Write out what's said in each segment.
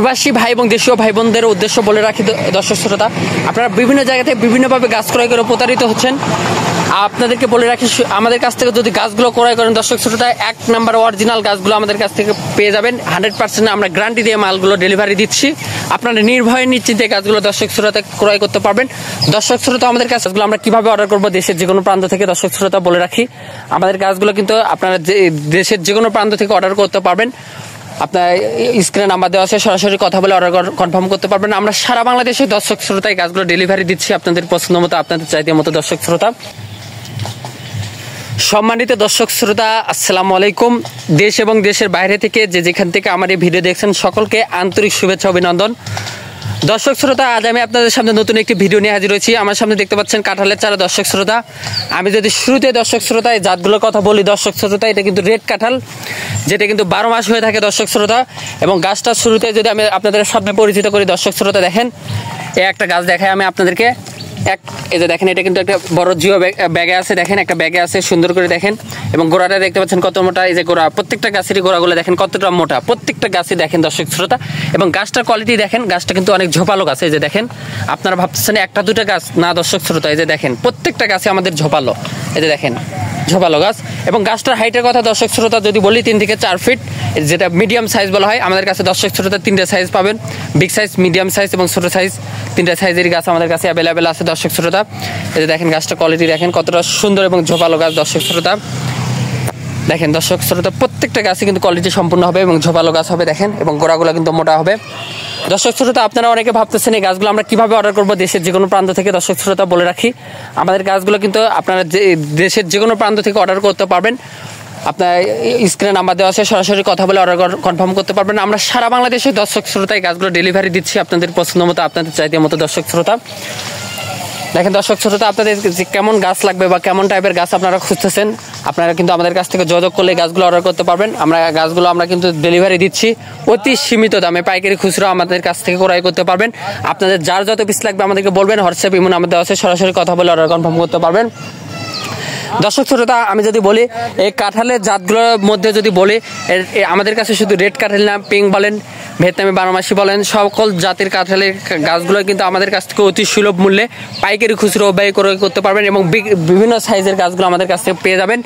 প্রবাসী ভাই এবং দেশীয় ভাই বোনদের উদ্দেশ্য বলে রাখি দর্শক শ্রোতা, আপনারা বিভিন্ন জায়গাতে বিভিন্নভাবে গাছ ক্রয় করে প্রতারিত হচ্ছেন। আপনাদেরকে বলে রাখি, আমাদের কাছ থেকে যদি গাছগুলো ক্রয় করেন দর্শক শ্রোতা, 1 নাম্বার অরিজিনাল গাছগুলো আমাদের কাছ থেকে পেয়ে যাবেন। 100% আমরা গ্যারান্টি দিয়ে মালগুলো ডেলিভারি দিচ্ছি। আপনারা নির্ভয়ে নিশ্চিন্তে গাছগুলো দর্শক শ্রোতা ক্রয় করতে পারবেন। দর্শক শ্রোতা, আমাদের গাছগুলো আমরা কিভাবে অর্ডার করবো দেশের যে কোনো প্রান্ত থেকে দর্শক শ্রোতা বলে রাখি, আমাদের গাছগুলো কিন্তু আপনারা দেশের যে কোনো প্রান্ত থেকে অর্ডার করতে পারবেন। আপনার স্ক্রিনে নাম্বার দেওয়া আছে, সরাসরি কথা বলে অর্ডার কনফার্ম করতে পারবেন। আমরা সারা বাংলাদেশে দর্শক শ্রোতায় গাছগুলো ডেলিভারি দিচ্ছি আপনাদের পছন্দ মতো, আপনাদের চাইতে মতো। দর্শক শ্রোতা, সম্মানিত দর্শক শ্রোতা, আসসালামু আলাইকুম। দেশ এবং দেশের বাইরে থেকে যেখান থেকে আমার এই ভিডিও দেখছেন সকলকে আন্তরিক শুভেচ্ছা অভিনন্দন। দর্শক শ্রোতা, আজ আমি আপনাদের সামনে নতুন একটি ভিডিও নিয়ে হাজির হয়েছি। আমার সামনে দেখতে পাচ্ছেন কাঁঠালের চারা। দর্শক শ্রোতা, আমি যদি শুরুতে দর্শক শ্রোতা এই জাতগুলোর কথা বলি দর্শক শ্রোতা, এটা কিন্তু রেড কাঁঠাল, যেটা কিন্তু 12 মাস হয়ে থাকে দর্শক শ্রোতা। এবং গাছটা শুরুতে যদি আমি আপনাদের সামনে পরিচিত করি দর্শক শ্রোতা, দেখেন এই একটা গাছ দেখাই আমি আপনাদেরকে। এই যে দেখেন, এটা কিন্তু একটা বড় জিও ব্যাগে আছে, দেখেন একটা ব্যাগে আছে, সুন্দর করে দেখেন। এবং গোড়াটা দেখতে পাচ্ছেন কত মোটা। এই যে গোড়া, প্রত্যেকটা গাছেরই গোড়াগুলো দেখেন কতটা মোটা, প্রত্যেকটা গাছে দেখেন দর্শক শ্রোতা। এবং গাছটার কোয়ালিটি দেখেন, গাছটা কিন্তু অনেক ঝোপালো গাছ। এই যে দেখেন, আপনারা ভাবতেছেন একটা দুটা গাছ না দর্শক শ্রোতা, এই যে দেখেন প্রত্যেকটা গাছে আমাদের ঝোপালো। এই যে দেখেন ঝোপালো গাছ। এবং গাছটার হাইটের কথা দর্শক শ্রোতা যদি বলি 3 থেকে 4 ফিট, যেটা মিডিয়াম সাইজ বলা হয়। আমাদের কাছে দর্শক শ্রোতা 3টে সাইজ পাবেন, বিগ সাইজ, মিডিয়াম সাইজ এবং ছোটো সাইজ। 3টে সাইজেরই গাছ আমাদের কাছে অ্যাভেলেবেল আছে দর্শক শ্রোতা। এই যে দেখেন গাছটা কোয়ালিটি দেখেন কতটা সুন্দর এবং ঝোপালো গাছ দর্শক শ্রোতা। দেখেন দর্শক শ্রোতা, প্রত্যেকটা গাছে কিন্তু কোয়ালিটি সম্পূর্ণ হবে এবং ঝোপালো গাছ হবে দেখেন, এবং গোড়াগুলো কিন্তু মোটা হবে। দর্শক শ্রোতা, আপনারা অনেকে ভাবতেছেন এই গাছগুলো আমরা কিভাবে অর্ডার করবো দেশের যে কোনো প্রান্ত থেকে। দর্শক শ্রোতা বলে রাখি, আমাদের গাছগুলো কিন্তু আপনারা দেশের যে কোনো প্রান্ত থেকে অর্ডার করতে পারবেন। আপনার স্ক্রিনে নাম্বার দেওয়া আছে, সরাসরি কথা বলে অর্ডার কনফার্ম করতে পারবেন। আমরা সারা বাংলাদেশে দর্শক শ্রোতায় গাছগুলো ডেলিভারি দিচ্ছি আপনাদের পছন্দ মতো, আপনাদের চাইতে মতো। দর্শক শ্রোতা দেখেন, দর্শক শ্রোতা, আপনাদের কেমন গাছ লাগবে বা কেমন টাইপের গাছ আপনারা খুঁজতেছেন, আপনারা কিন্তু আমাদের কাছ থেকে যোগাযোগ করলে গাছগুলো অর্ডার করতে পারবেন। গাছগুলো আমরা কিন্তু ডেলিভারি দিচ্ছি অতি সীমিত দামে, পাইকারি খুচরো আমাদের কাছ থেকে ক্রয় করতে পারবেন। আপনাদের যার যত পিস লাগবে আমাদেরকে বলবেন, হোয়াটসঅ্যাপ ইমো নাম্বার দেওয়া আছে, সরাসরি কথা বলে অর্ডার কনফার্ম করতে পারবেন। দর্শক শ্রোতা, আমি যদি বলি এই কাঁঠালের জাতগুলোর মধ্যে যদি বলি, আমাদের কাছে শুধু রেড কাঁঠাল না, পিঙ্ক বলেন, ভিয়েতনামি 12 মাসি বলেন, সকল জাতের কাঁঠালের গাছগুলো কিন্তু আমাদের কাছ থেকে অতি সুলভ মূল্যে পাইকারি খুচরো ব্যয় ক্রয় করতে পারবেন। এবং বিভিন্ন সাইজের গাছগুলো আমাদের কাছ থেকে পেয়ে যাবেন।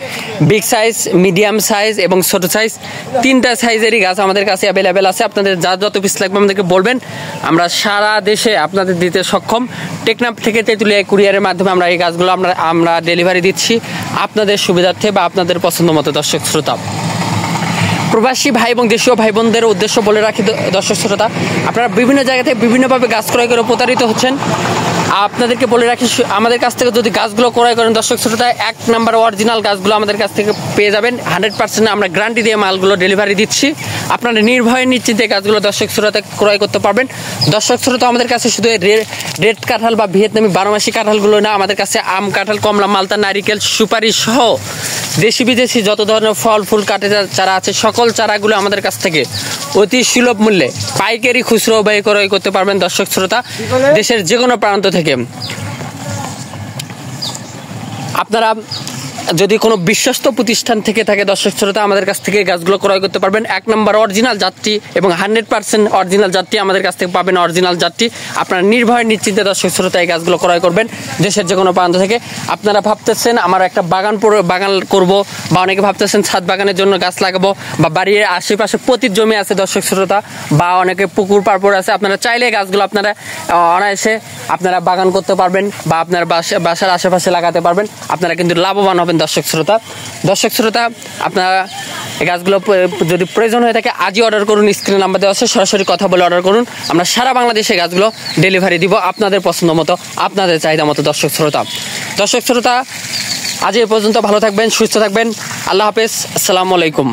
বিগ সাইজ, মিডিয়াম সাইজ এবং ছোটো সাইজ, 3টা সাইজেরই গাছ আমাদের কাছে অ্যাভেলেবেল আছে। আপনাদের যার যত পিস লাগবে আমাদেরকে বলবেন, আমরা সারা দেশে আপনাদের দিতে সক্ষম। টেকনাফ থেকে তেঁতুলিয়া কুরিয়ারের মাধ্যমে আমরা এই গাছগুলো আমরা ডেলিভারি দিচ্ছি আপনাদের সুবিধার্থে বা আপনাদের পছন্দ মতো। দর্শক শ্রোতা, প্রবাসী ভাই এবং দেশীয় ভাই বোনদের উদ্দেশ্য বলে রাখি দর্শক শ্রোতা, আপনারা বিভিন্ন জায়গাতে বিভিন্নভাবে গাছ ক্রয় করে প্রতারিত হচ্ছেন। আপনাদেরকে বলে রাখি, আমাদের কাছ থেকে যদি গাছগুলো ক্রয় করেন দর্শক শ্রোতা, 1 নাম্বার অরিজিনাল গাছগুলো আমাদের কাছ থেকে পেয়ে যাবেন। 100% আমরা গ্যারান্টি দিয়ে মালগুলো ডেলিভারি দিচ্ছি। আপনারা নির্ভয়ে নিশ্চিন্তে গাছগুলো দর্শক শ্রোতা ক্রয় করতে পারবেন। দর্শক শ্রোতা, আমাদের কাছে শুধু রেড কাঁঠাল বা ভিয়েতনামি 12 মাসি কাঁঠালগুলো না, আমাদের কাছে আম কাঁঠাল, কমলা, মালতা, নারিকেল, সুপারি সহ দেশি বিদেশি যত ধরনের ফল ফুল কাঠের চারা আছে সকল চারাগুলো আমাদের কাছ থেকে অতি সুলভ মূল্যে পাইকারি খুচরো ব্যয় ক্রয় করতে পারবেন দর্শক শ্রোতা, দেশের যে কোনো প্রান্ত থেকে। আপনারা যদি কোনো বিশ্বস্ত প্রতিষ্ঠান থেকে থাকে দর্শক শ্রোতা, আমাদের কাছ থেকে গাছগুলো ক্রয় করতে পারবেন। 1 নাম্বার অরিজিনাল জাতটি এবং 100% অরিজিনাল জাতটি আমাদের কাছ থেকে পাবেন। অরিজিনাল জাতটি আপনারা নির্ভয় নিশ্চিন্তে দর্শক শ্রোতা এই গাছগুলো ক্রয় করবেন দেশের যে কোনো প্রান্ত থেকে। আপনারা ভাবতেছেন আমার একটা বাগান করব, বা অনেকে ভাবতেছেন ছাদ বাগানের জন্য গাছ লাগাবো, বা বাড়ির আশেপাশে পতির জমি আছে দর্শক শ্রোতা, বা অনেকে পুকুর পাড়পড় আছে, আপনারা চাইলে গাছগুলো আপনারা অনায়াসে আপনারা বাগান করতে পারবেন বা আপনার বাসার আশেপাশে লাগাতে পারবেন। আপনারা কিন্তু লাভবান হবেন দর্শক শ্রোতা। দর্শক শ্রোতা, আপনারা এই গাছগুলো যদি প্রয়োজন হয়ে থাকে আজই অর্ডার করুন, স্ক্রিনে নাম্বার দেওয়া আছে, সরাসরি কথা বলে অর্ডার করুন। আমরা সারা বাংলাদেশে গাছগুলো ডেলিভারি দিব আপনাদের পছন্দ মতো, আপনাদের চাহিদা মতো। দর্শক শ্রোতা, আজ এ পর্যন্ত। ভালো থাকবেন, সুস্থ থাকবেন, আল্লাহ হাফেজ, আসসালামু আলাইকুম।